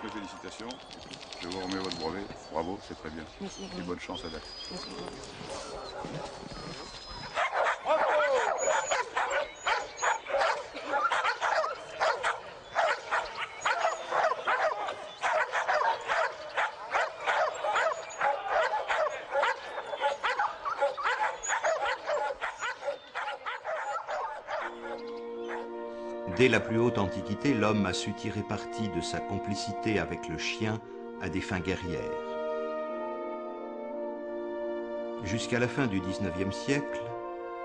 Toutes mes félicitations. Je vous remets votre brevet. Bravo, c'est très bien. Merci. Et bonne chance à Dax. Merci. Dès la plus haute antiquité, l'homme a su tirer parti de sa complicité avec le chien à des fins guerrières. Jusqu'à la fin du XIXe siècle,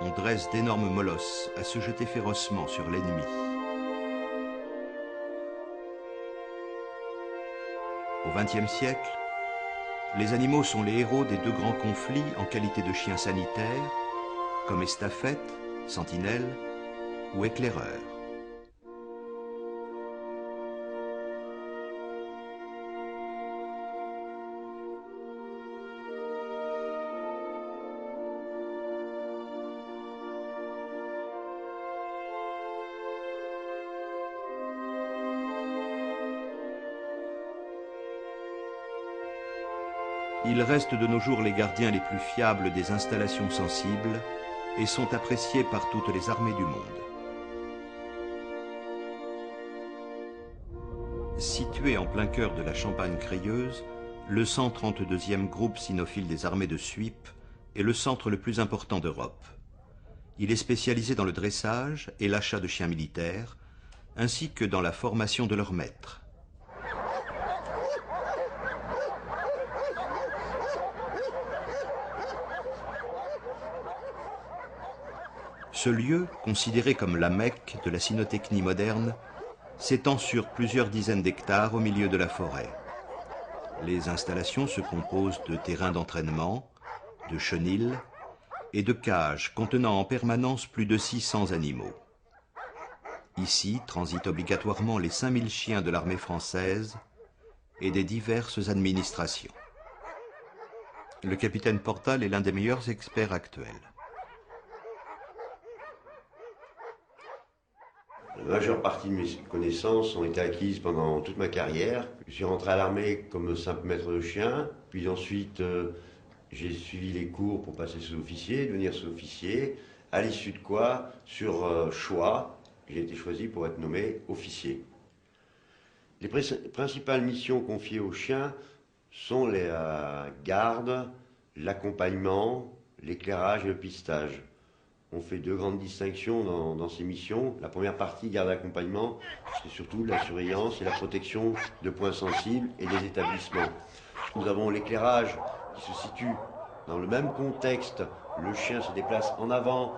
on dresse d'énormes molosses à se jeter férocement sur l'ennemi. Au XXe siècle, les animaux sont les héros des deux grands conflits en qualité de chiens sanitaires, comme estafette, sentinelle ou éclaireur. Ils restent de nos jours les gardiens les plus fiables des installations sensibles et sont appréciés par toutes les armées du monde. Situé en plein cœur de la Champagne crayeuse, le 132e groupe cynophile des armées de Suippes est le centre le plus important d'Europe. Il est spécialisé dans le dressage et l'achat de chiens militaires, ainsi que dans la formation de leurs maîtres. Ce lieu, considéré comme la Mecque de la cynotechnie moderne, s'étend sur plusieurs dizaines d'hectares au milieu de la forêt. Les installations se composent de terrains d'entraînement, de chenils et de cages contenant en permanence plus de 600 animaux. Ici transitent obligatoirement les 5000 chiens de l'armée française et des diverses administrations. Le capitaine Portal est l'un des meilleurs experts actuels. La majeure partie de mes connaissances ont été acquises pendant toute ma carrière. Je suis rentré à l'armée comme simple maître de chien, puis ensuite j'ai suivi les cours pour passer sous-officier, devenir sous-officier, à l'issue de quoi, sur choix, j'ai été choisi pour être nommé officier. Les principales missions confiées aux chiens sont les gardes, l'accompagnement, l'éclairage et le pistage. On fait deux grandes distinctions dans ces missions. La première partie, garde d'accompagnement, c'est surtout la surveillance et la protection de points sensibles et des établissements. Nous avons l'éclairage qui se situe dans le même contexte. Le chien se déplace en avant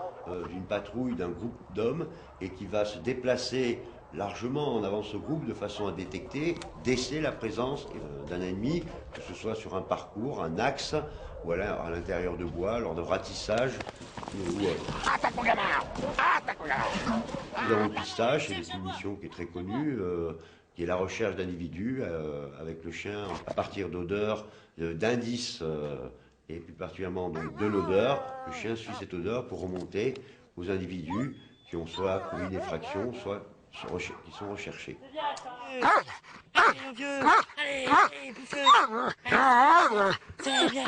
d'une patrouille, d'un groupe d'hommes et qui va se déplacer largement en avant de ce groupe de façon à détecter, déceler la présence d'un ennemi, que ce soit sur un parcours, un axe, ou à l'intérieur de bois, lors de ratissage, ou autre. Attaque mon gamin! Attaque mon gamin! Nous avons le pistage, c'est une mission qui est très connue, qui est la recherche d'individus avec le chien à partir d'odeurs, d'indices, et plus particulièrement donc, de l'odeur. Le chien suit cette odeur pour remonter aux individus qui ont soit commis une effraction, soit qui sont recherchés. Allez, mon vieux! Allez, bouffez! Ça va bien!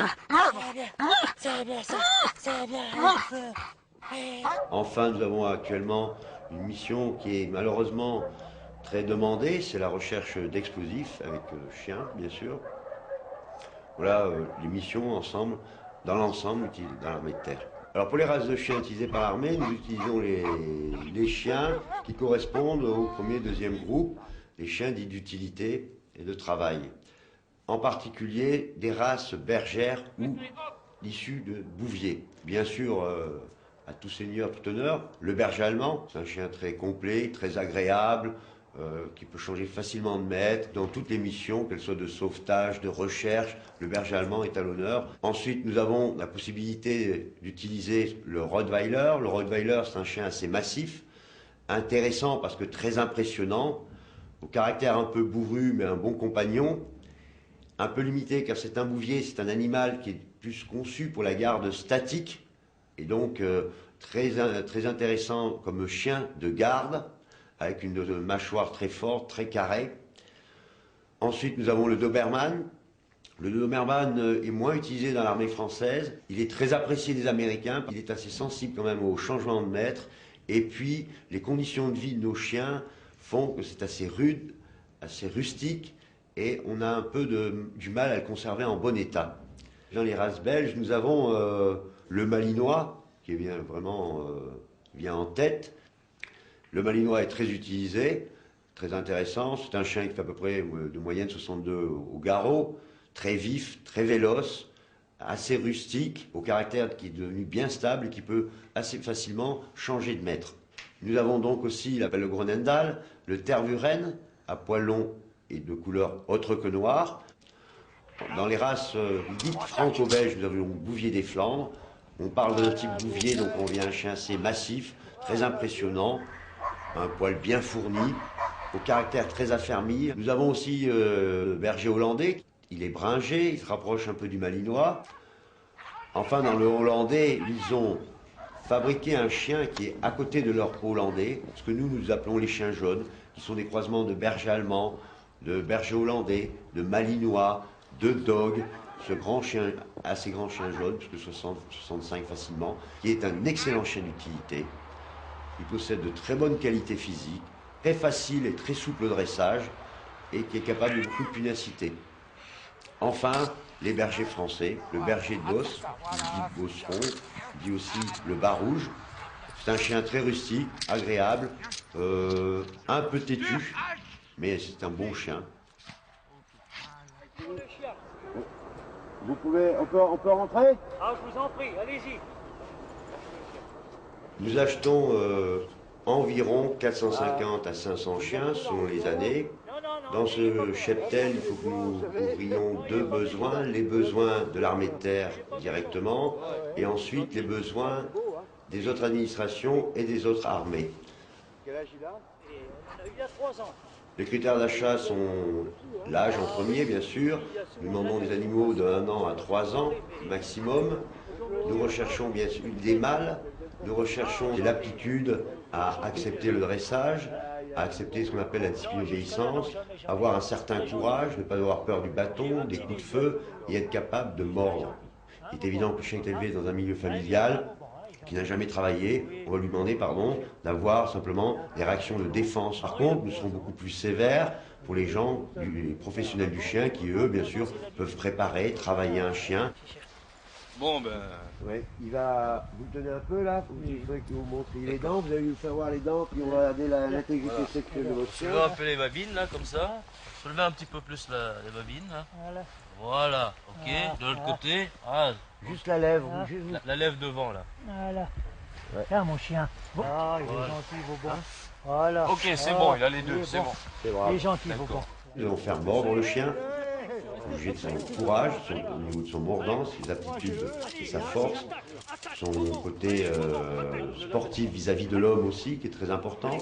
Ça va bien, ça va bien, allez. Enfin, nous avons actuellement une mission qui est malheureusement très demandée, c'est la recherche d'explosifs avec chiens, bien sûr. Voilà les missions ensemble, dans l'ensemble, utilisées dans l'armée de terre. Alors pour les races de chiens utilisées par l'armée, nous utilisons les chiens qui correspondent au premier et deuxième groupe, les chiens dits d'utilité et de travail. En particulier des races bergères ou issues de bouviers. Bien sûr, à tout seigneur, tout honneur, le berger allemand, c'est un chien très complet, très agréable, qui peut changer facilement de maître dans toutes les missions, qu'elles soient de sauvetage, de recherche. Le berger allemand est à l'honneur. Ensuite, nous avons la possibilité d'utiliser le Rottweiler. Le Rottweiler, c'est un chien assez massif, intéressant parce que très impressionnant, au caractère un peu bourru, mais un bon compagnon. Un peu limité car c'est un bouvier, c'est un animal qui est plus conçu pour la garde statique, et donc très intéressant comme chien de garde, avec une mâchoire très forte, très carrée. Ensuite, nous avons le Doberman. Le Doberman est moins utilisé dans l'armée française. Il est très apprécié des Américains. Il est assez sensible quand même au changement de maître. Et puis, les conditions de vie de nos chiens font que c'est assez rude, assez rustique, et on a un peu du mal à le conserver en bon état. Dans les races belges, nous avons le Malinois, qui est vraiment en tête. Le Malinois est très utilisé, très intéressant. C'est un chien qui fait à peu près de moyenne 62 au garrot, très vif, très véloce, assez rustique, au caractère qui est devenu bien stable et qui peut assez facilement changer de maître. Nous avons donc aussi le Groenendael, le Tervuren, à poil long et de couleur autre que noire. Dans les races dites franco-belges, nous avons le Bouvier des Flandres. On parle d'un type Bouvier, donc on vient un chien assez massif, très impressionnant, un poil bien fourni, au caractère très affermi. Nous avons aussi le berger hollandais. Il est bringé, il se rapproche un peu du malinois. Enfin, dans le hollandais, ils ont fabriqué un chien qui est à côté de leur hollandais, ce que nous appelons les chiens jaunes, qui sont des croisements de berger allemand, de berger hollandais, de malinois, de dog, ce grand chien, assez grand chien jaune, puisque 60-65 facilement, qui est un excellent chien d'utilité. Il possède de très bonnes qualités physiques, très facile et très souple au dressage, et qui est capable de beaucoup de punacité. Enfin, les bergers français, le berger de Beauce, qui dit Beauceron, dit aussi le bas rouge. C'est un chien très rustique, agréable, un peu têtu, mais c'est un bon chien. On peut rentrer? Ah, je vous en prie, allez-y. Nous achetons environ 450 à 500 chiens selon les années. Dans ce cheptel, il faut que nous couvrions deux besoins, les besoins de l'armée de terre directement, et ensuite les besoins des autres administrations et des autres armées. Quel âge il a? Il y a 3 ans. Les critères d'achat sont l'âge en premier, bien sûr. Nous demandons des animaux de 1 an à 3 ans maximum. Nous recherchons bien sûr des mâles. Nous recherchons l'aptitude à accepter le dressage, à accepter ce qu'on appelle la discipline d'obéissance, avoir un certain courage, ne pas avoir peur du bâton, des coups de feu et être capable de mordre. Il est évident que le chien est élevé dans un milieu familial, qui n'a jamais travaillé, on va lui demander, d'avoir simplement des réactions de défense. Par contre, nous serons beaucoup plus sévères pour les gens, les professionnels du chien, qui eux, bien sûr, peuvent préparer, travailler un chien. Bon, ben... Ouais, il va vous le tenez un peu là, il faudrait que vous montriez les dents, vous allez nous faire voir les dents, puis on va regarder l'intégrité sexuelle de votre chien. Soulevez un peu les babines là, comme ça. Soulevez un petit peu plus les babines là. Voilà. Voilà, ok. De l'autre côté, Juste la lèvre, la lèvre devant là. Voilà. Ouais. Tiens, mon chien. Bon. Ah, il est gentil, Bobon. Voilà. Ok, c'est bon, il a les deux, c'est bon. c'est brave. Il est gentil, Bobon. Nous allons faire mordre le chien, juger de son courage, au niveau de son mordant, ses aptitudes et sa force, son côté sportif vis-à-vis de l'homme aussi, qui est très important.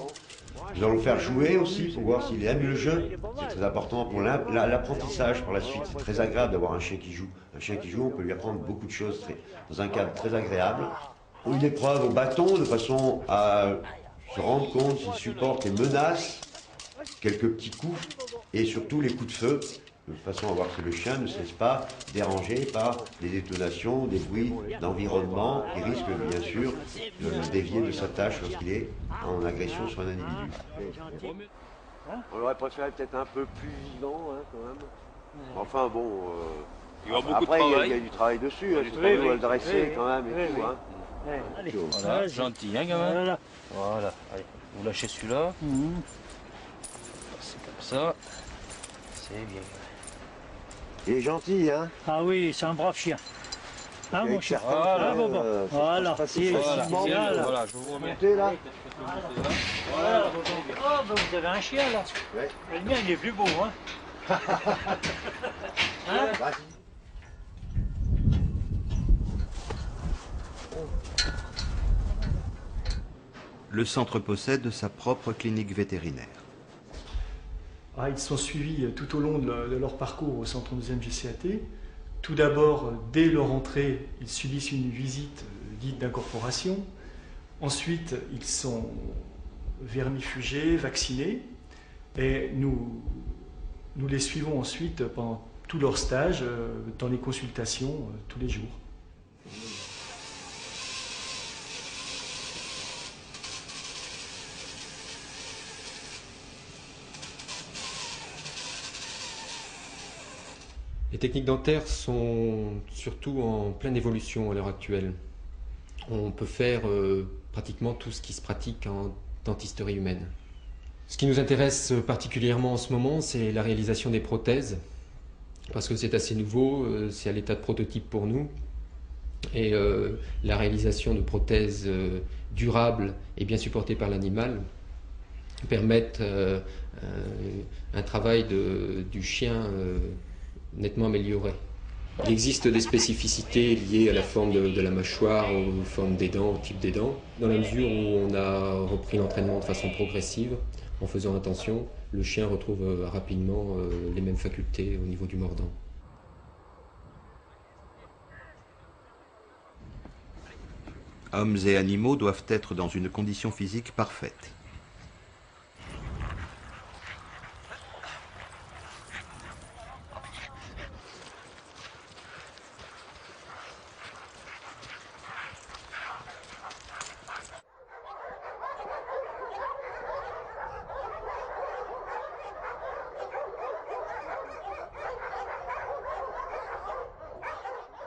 Nous allons le faire jouer aussi pour voir s'il aime le jeu. C'est très important pour l'apprentissage par la suite. C'est très agréable d'avoir un chien qui joue. Un chien qui joue, on peut lui apprendre beaucoup de choses dans un cadre très agréable. Une épreuve au bâton de façon à se rendre compte s'il supporte les menaces, quelques petits coups et surtout les coups de feu, de façon à voir que le chien ne se laisse pas déranger par des détonations, des bruits d'environnement qui risquent bien sûr de le dévier de sa tâche lorsqu'il est en agression sur un individu. On aurait préféré peut-être un peu plus vivant quand même. Enfin bon, Il y aura beaucoup de après travail. il y a du travail dessus, Il y a du c'est pas nous travail. à le dresser quand même et tout. Allez, Voilà, gentil, hein, gamin. Voilà. Voilà, allez, vous lâchez celui-là. C'est comme ça. C'est bien. Il est gentil, hein? Ah oui, c'est un brave chien. Hein, mon cher. Voilà, Bobo. Voilà. Voilà, je vous remets. montez là. Voilà, Bobo. Oh, ben vous avez un chien là. Ouais. Le mien, il est plus beau, hein. Hein? Vas-y. Le centre possède sa propre clinique vétérinaire. Ils sont suivis tout au long de leur parcours au centre 12e GCAT. Tout d'abord, dès leur entrée, ils subissent une visite guide d'incorporation. Ensuite, ils sont vermifugés, vaccinés. Et nous les suivons ensuite pendant tout leur stage, dans les consultations tous les jours. Les techniques dentaires sont surtout en pleine évolution à l'heure actuelle. On peut faire pratiquement tout ce qui se pratique en dentisterie humaine. Ce qui nous intéresse particulièrement en ce moment, c'est la réalisation des prothèses, parce que c'est assez nouveau, c'est à l'état de prototype pour nous. Et la réalisation de prothèses durables et bien supportées par l'animal permettent un travail du chien nettement amélioré. Il existe des spécificités liées à la forme de la mâchoire, aux formes des dents, au type des dents. Dans la mesure où on a repris l'entraînement de façon progressive, en faisant attention, le chien retrouve rapidement les mêmes facultés au niveau du mordant. Hommes et animaux doivent être dans une condition physique parfaite.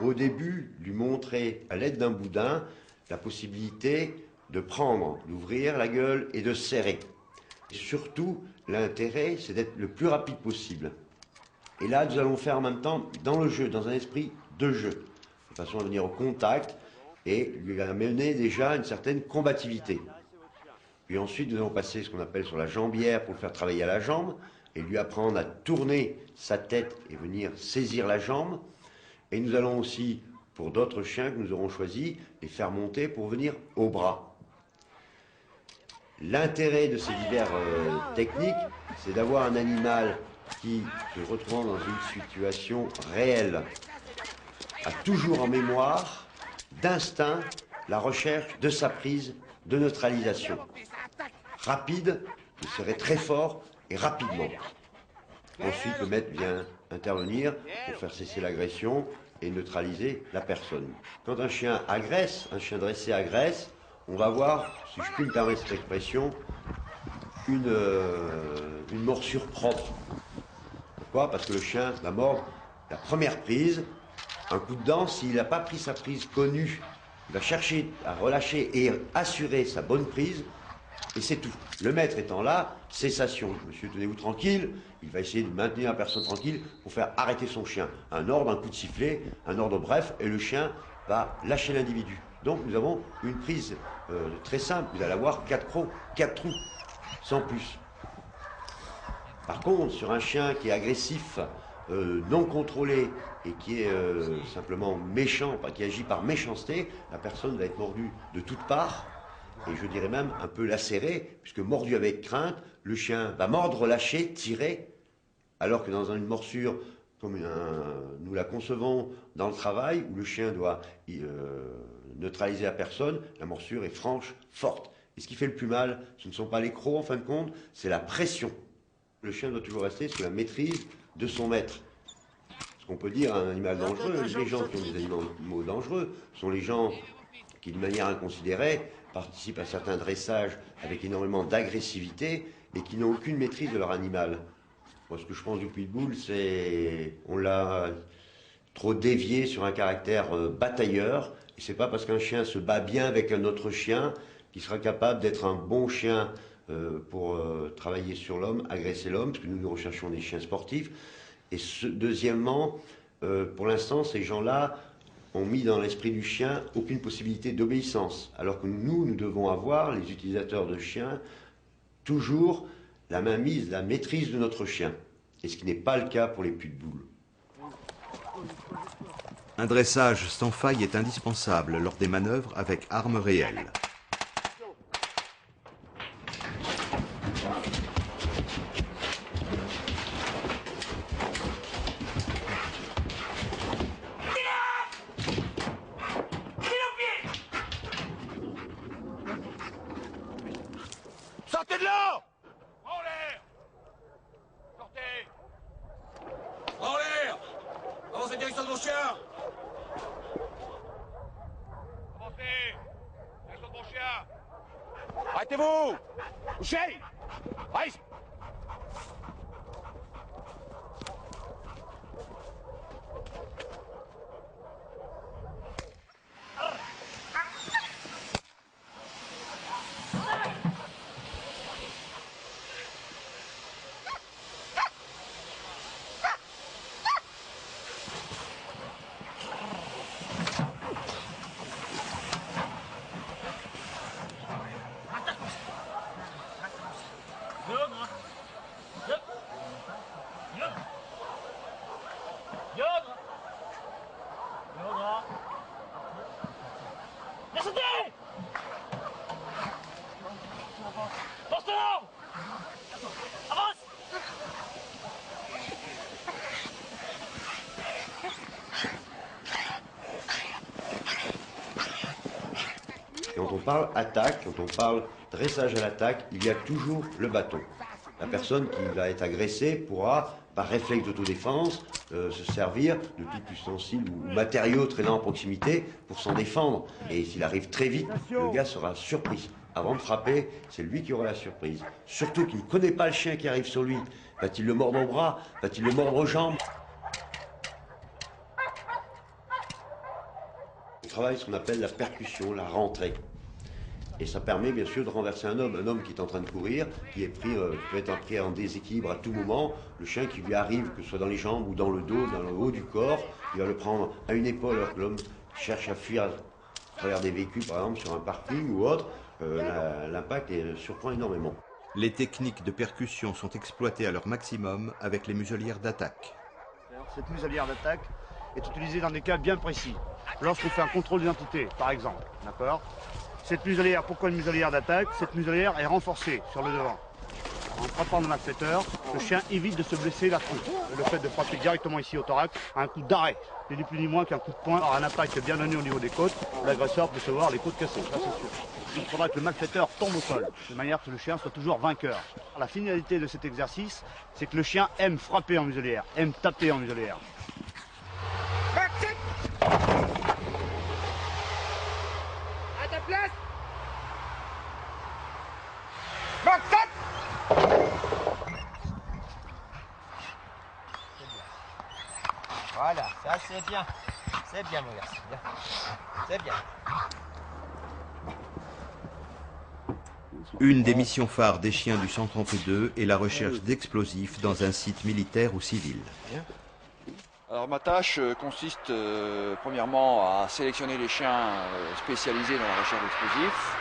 Au début, lui montrer à l'aide d'un boudin la possibilité de prendre, d'ouvrir la gueule et de serrer. Et surtout, l'intérêt, c'est d'être le plus rapide possible. Et là, nous allons faire en même temps dans le jeu, dans un esprit de jeu, de façon à venir au contact et lui amener déjà une certaine combativité. Puis ensuite, nous allons passer ce qu'on appelle sur la jambière pour le faire travailler à la jambe et lui apprendre à tourner sa tête et venir saisir la jambe. Et nous allons aussi, pour d'autres chiens que nous aurons choisis, les faire monter pour venir au bras. L'intérêt de ces diverses techniques, c'est d'avoir un animal qui, se retrouvant dans une situation réelle, a toujours en mémoire, d'instinct, la recherche de sa prise de neutralisation. Rapide, il serait très fort et rapidement. Ensuite, le maître vient intervenir pour faire cesser l'agression et neutraliser la personne. Quand un chien agresse, un chien dressé agresse, on va avoir, si je puis me permettre cette expression, une morsure propre. Pourquoi? Parce que le chien va mordre la première prise, un coup de dent, s'il n'a pas pris sa prise connue, il va chercher à relâcher et assurer sa bonne prise, et c'est tout. Le maître étant là, cessation. Monsieur, tenez-vous tranquille. Il va essayer de maintenir la personne tranquille pour faire arrêter son chien. Un ordre, un coup de sifflet, un ordre bref, et le chien va lâcher l'individu. Donc nous avons une prise très simple. Vous allez avoir 4 crocs, 4 trous, sans plus. Par contre, sur un chien qui est agressif, non contrôlé et qui est simplement méchant, qui agit par méchanceté, la personne va être mordue de toutes parts. Et je dirais même un peu lacéré, puisque mordu avec crainte, le chien va mordre, lâcher, tirer, alors que dans une morsure, comme nous la concevons dans le travail, où le chien doit neutraliser la personne, la morsure est franche, forte. Et ce qui fait le plus mal, ce ne sont pas les crocs en fin de compte, c'est la pression. Le chien doit toujours rester sous la maîtrise de son maître. Ce qu'on peut dire à un animal dangereux, les gens qui ont des animaux dangereux sont les gens qui, de manière inconsidérée, participent à certains dressages avec énormément d'agressivité et qui n'ont aucune maîtrise de leur animal. Moi, ce que je pense du pitbull, c'est on l'a trop dévié sur un caractère batailleur. Et c'est pas parce qu'un chien se bat bien avec un autre chien qu'il sera capable d'être un bon chien pour travailler sur l'homme, agresser l'homme, parce que nous recherchons des chiens sportifs. Et deuxièmement, pour l'instant, ces gens-là ont mis dans l'esprit du chien aucune possibilité d'obéissance, alors que nous devons avoir, les utilisateurs de chiens, toujours la mainmise, la maîtrise de notre chien, et ce qui n'est pas le cas pour les pitbulls. Un dressage sans faille est indispensable lors des manœuvres avec armes réelles. Sortez de là! En l'air! Sortez! En l'air! Avancez direction de mon chien! Avancez! Direction de mon chien! Arrêtez-vous! Couchez! Aïe! Quand on parle attaque, quand on parle dressage à l'attaque, il y a toujours le bâton. La personne qui va être agressée pourra, par réflexe d'autodéfense, se servir de tout ustensile ou matériau traînant en proximité pour s'en défendre. Et s'il arrive très vite, le gars sera surpris. Avant de frapper, c'est lui qui aura la surprise. Surtout qu'il ne connaît pas le chien qui arrive sur lui. Va-t-il le mordre au bras? Va-t-il le mordre aux jambes? On travaille ce qu'on appelle la percussion, la rentrée. Et ça permet bien sûr de renverser un homme qui est en train de courir, qui peut être pris en déséquilibre à tout moment. Le chien qui lui arrive, que ce soit dans les jambes ou dans le dos, dans le haut du corps, il va le prendre à une épaule alors que l'homme cherche à fuir à travers des véhicules, par exemple sur un parking ou autre. L'impact surprend énormément. Les techniques de percussion sont exploitées à leur maximum avec les muselières d'attaque. Cette muselière d'attaque est utilisée dans des cas bien précis. Lorsqu'on fait un contrôle d'identité, par exemple, d'accord ? Cette muselière, pourquoi une muselière d'attaque? Cette muselière est renforcée sur le devant. En frappant le malfaiteur, le chien évite de se blesser la tronche. Le fait de frapper directement ici au thorax a un coup d'arrêt. C'est ni plus ni moins qu'un coup de poing. Alors un impact bien donné au niveau des côtes, l'agresseur peut se voir les côtes cassées, ça c'est sûr. Il faudra que le malfaiteur tombe au sol, de manière que le chien soit toujours vainqueur. La finalité de cet exercice, c'est que le chien aime frapper en muselière, aime taper en muselière. À ta place! Voilà, ça c'est bien. C'est bien mon garçon. C'est bien. Une des missions phares des chiens du 132 est la recherche d'explosifs dans un site militaire ou civil. Alors ma tâche consiste premièrement à sélectionner les chiens spécialisés dans la recherche d'explosifs.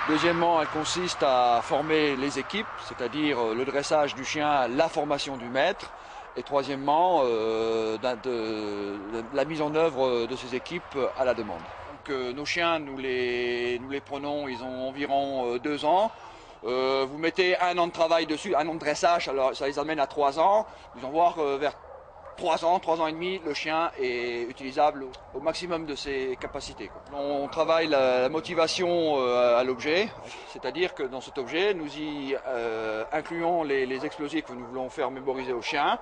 Deuxièmement, elle consiste à former les équipes, c'est-à-dire le dressage du chien, la formation du maître. Et troisièmement, la mise en œuvre de ces équipes à la demande. Donc, nos chiens, nous les prenons, ils ont environ 2 ans. Vous mettez 1 an de travail dessus, 1 an de dressage, alors ça les amène à 3 ans. Vous en voir vers 3 ans, 3 ans et demi, le chien est utilisable au maximum de ses capacités. On travaille la motivation à l'objet, c'est-à-dire que dans cet objet, nous y incluons les explosifs que nous voulons faire mémoriser au chien.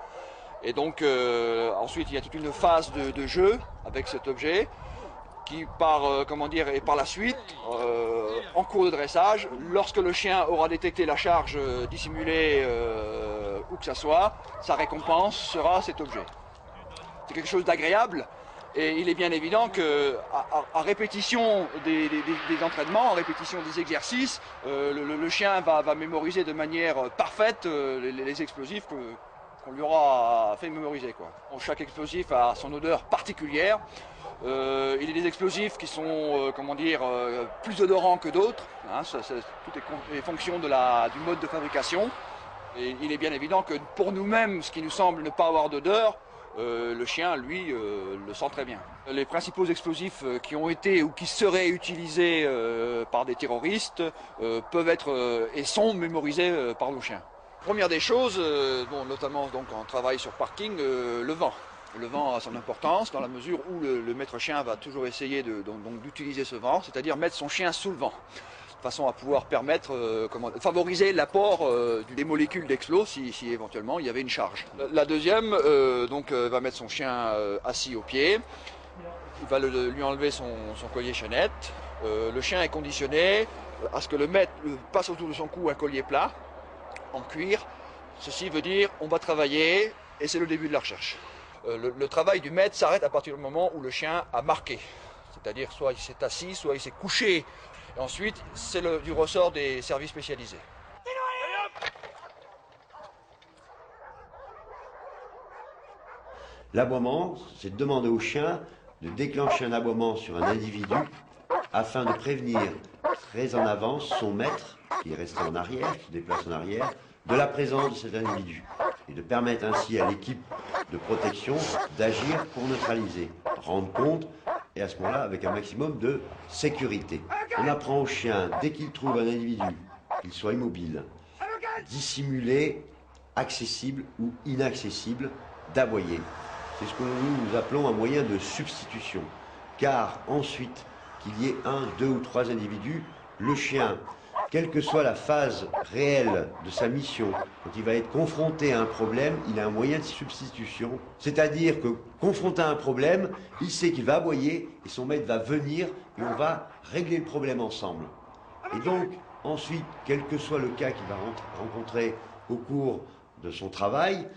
Et donc ensuite, il y a toute une phase de jeu avec cet objet qui et par la suite, en cours de dressage, lorsque le chien aura détecté la charge dissimulée où que ça soit, sa récompense sera cet objet. C'est quelque chose d'agréable et il est bien évident qu'à répétition des entraînements, en répétition des exercices, le chien va mémoriser de manière parfaite les explosifs qu'on lui aura fait mémoriser, quoi. Chaque explosif a son odeur particulière. Il y a des explosifs qui sont, comment dire, plus odorants que d'autres. Hein, tout est fonction du mode de fabrication. Et il est bien évident que pour nous-mêmes, ce qui nous semble ne pas avoir d'odeur, le chien, lui, le sent très bien. Les principaux explosifs qui ont été ou qui seraient utilisés par des terroristes peuvent être et sont mémorisés par nos chiens. Première des choses, bon, notamment donc, en travail sur parking, le vent. Le vent a son importance dans la mesure où le maître chien va toujours essayer d'utiliser ce vent, c'est-à-dire mettre son chien sous le vent, de façon à pouvoir permettre, favoriser l'apport des molécules d'explos si éventuellement il y avait une charge. La deuxième va mettre son chien assis au pied, il va lui enlever son collier chaînette. Le chien est conditionné à ce que le maître passe autour de son cou un collier plat, en cuir. Ceci veut dire on va travailler et c'est le début de la recherche. Le travail du maître s'arrête à partir du moment où le chien a marqué. C'est-à-dire soit il s'est assis, soit il s'est couché. Et ensuite, c'est du ressort des services spécialisés. L'aboiement, c'est de demander au chien de déclencher un aboiement sur un individu afin de prévenir très en avance son maître, qui est resté en arrière, qui se déplace en arrière, de la présence de cet individu. Et de permettre ainsi à l'équipe de protection d'agir pour neutraliser, rendre compte, et à ce moment-là avec un maximum de sécurité. On apprend au chien, dès qu'il trouve un individu, qu'il soit immobile, dissimulé, accessible ou inaccessible, d'aboyer. C'est ce que nous appelons un moyen de substitution. Car ensuite, qu'il y ait un, deux ou trois individus, le chien, quelle que soit la phase réelle de sa mission, quand il va être confronté à un problème, il a un moyen de substitution. C'est-à-dire que, confronté à un problème, il sait qu'il va aboyer et son maître va venir et on va régler le problème ensemble. Et donc, ensuite, quel que soit le cas qu'il va rencontrer au cours de son travail,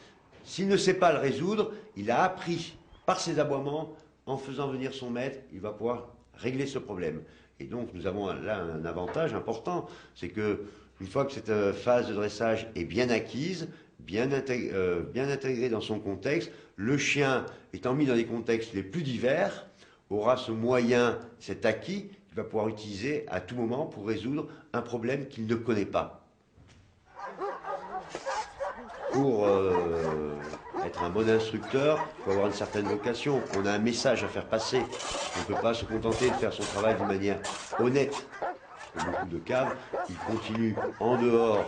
s'il ne sait pas le résoudre, il a appris par ses aboiements, en faisant venir son maître, il va pouvoir régler ce problème. Et donc nous avons là un avantage important, c'est que une fois que cette phase de dressage est bien acquise, bien intégrée dans son contexte, le chien étant mis dans des contextes les plus divers, aura ce moyen, cet acquis, qu'il va pouvoir utiliser à tout moment pour résoudre un problème qu'il ne connaît pas. Pour être un bon instructeur, il faut avoir une certaine vocation. On a un message à faire passer. On ne peut pas se contenter de faire son travail d'une manière honnête. Comme beaucoup de caves, ils continuent en dehors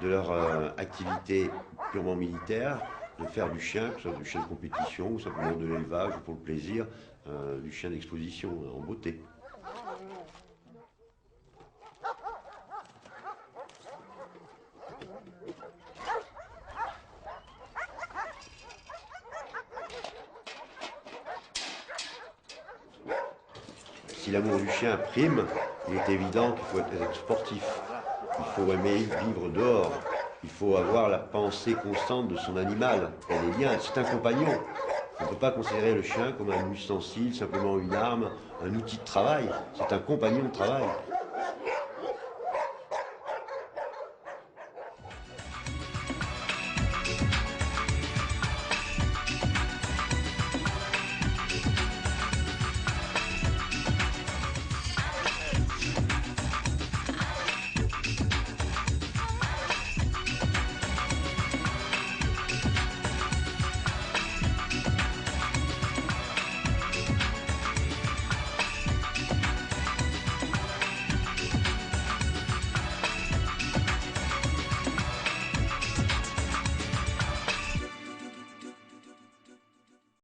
de leur activité purement militaire de faire du chien, que ce soit du chien de compétition ou simplement de l'élevage ou pour le plaisir, du chien d'exposition en beauté. Si l'amour du chien prime, il est évident qu'il faut être sportif. Il faut aimer vivre dehors. Il faut avoir la pensée constante de son animal. Elle est bien, c'est un compagnon. On ne peut pas considérer le chien comme un ustensile, simplement une arme, un outil de travail. C'est un compagnon de travail.